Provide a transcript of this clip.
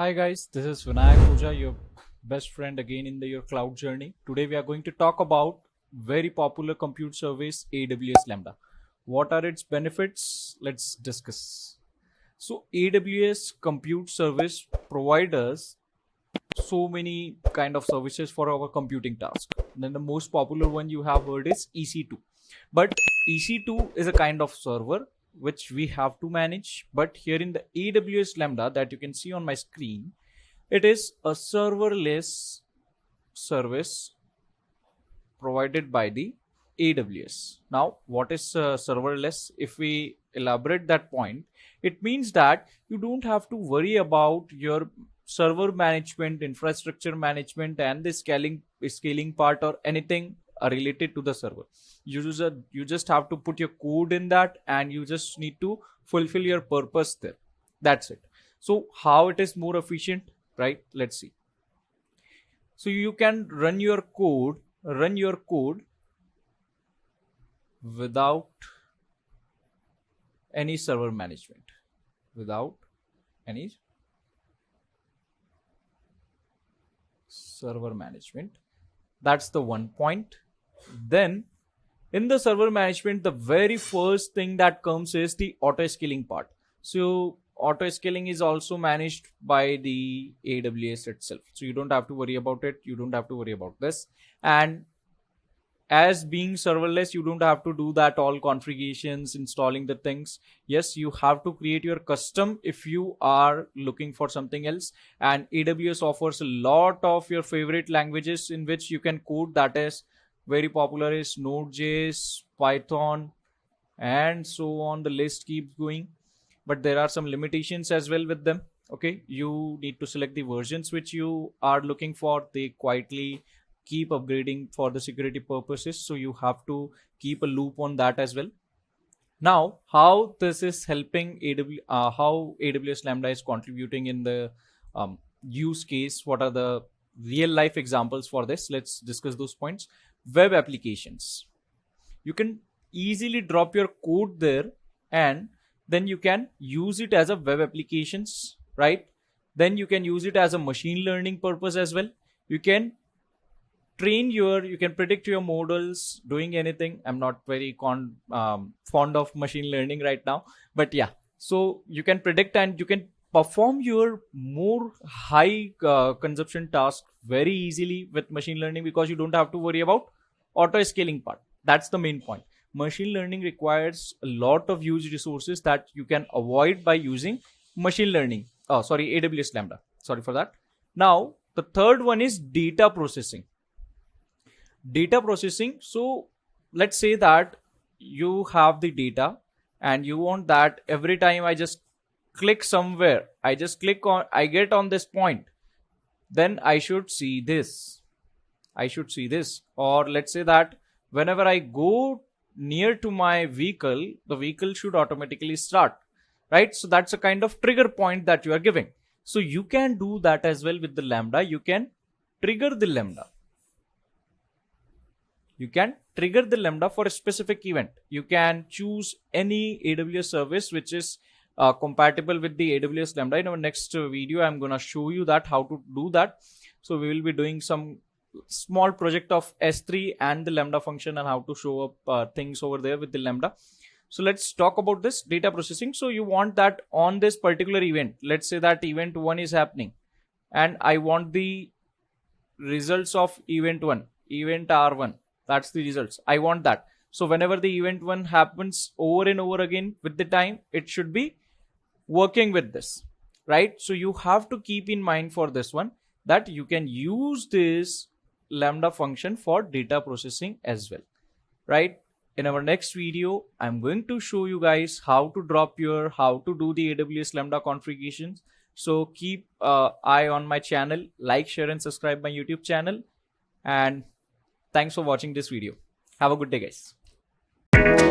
Hi guys, this is Vinayak Puja, your best friend again in your cloud journey. Today we are going to talk about very popular compute service AWS Lambda. What are its benefits? Let's discuss. So AWS compute service provides us so many kind of services for our computing task. Then the most popular one you have heard is EC2. But EC2 is a kind of server which we have to manage. But here in the AWS Lambda that you can see on my screen, it is a serverless service provided by the AWS. Now, what is serverless? If we elaborate that point, it means that you don't have to worry about your server management, infrastructure management, and the scaling part or anything related to the server. You just have to put your code in that, and you just need to fulfill your purpose there. That's it. So, how it is more efficient, right? Let's see. So you can run your code without any server management, without any server management. That's the one point. Then in the server management, the very first thing that comes is the auto scaling part. So auto scaling is also managed by the AWS itself. So you don't have to worry about it. You don't have to worry about this. And as being serverless, you don't have to do that all configurations, installing the things. Yes, you have to create your custom if you are looking for something else. And AWS offers a lot of your favorite languages in which you can code. That is very popular is Node.js, Python, and so on. The list keeps going. But there are some limitations as well with them. Okay, you need to select the versions which you are looking for. They quietly keep upgrading for the security purposes, so you have to keep a loop on that as well. Now, how this is helping how AWS Lambda is contributing in the use case? What are the real life examples for this? Let's discuss those points. Web applications, you can easily drop your code there, and then you can use it as a web applications, right? Then you can use it as a machine learning purpose as well. You can you can predict your models doing anything. I'm not very fond of machine learning right now, but yeah, so you can predict and you can perform your more high consumption task very easily with machine learning, because you don't have to worry about auto scaling part. That's the main point. Machine learning requires a lot of huge resources that you can avoid by using machine learning. Oh, sorry, AWS Lambda. Sorry for that. Now, the third one is data processing. So let's say that you have the data and you want that every time I just click somewhere, I get on this point, then I should see this. Or let's say that whenever I go near to my vehicle, the vehicle should automatically start, right? So that's a kind of trigger point that you are giving. So you can do that as well with the Lambda. You can trigger the Lambda. You can trigger the Lambda for a specific event. You can choose any AWS service which is compatible with the AWS Lambda. In our next video, I'm going to show you that how to do that. So we will be doing some small project of S3 and the Lambda function and how to show up things over there with the Lambda. So let's talk about this data processing. So you want that on this particular event. Let's say that event 1 is happening and I want the results of event 1, event R1. That's the results. I want that. So whenever the event 1 happens over and over again with the time, it should be working with this, right? So you have to keep in mind for this one that you can use this Lambda function for data processing as well, right? In our next video, I'm going to show you guys how to how to do the AWS Lambda configurations. So keep eye on my channel, like, share, and subscribe my YouTube channel. And thanks for watching this video. Have a good day, guys.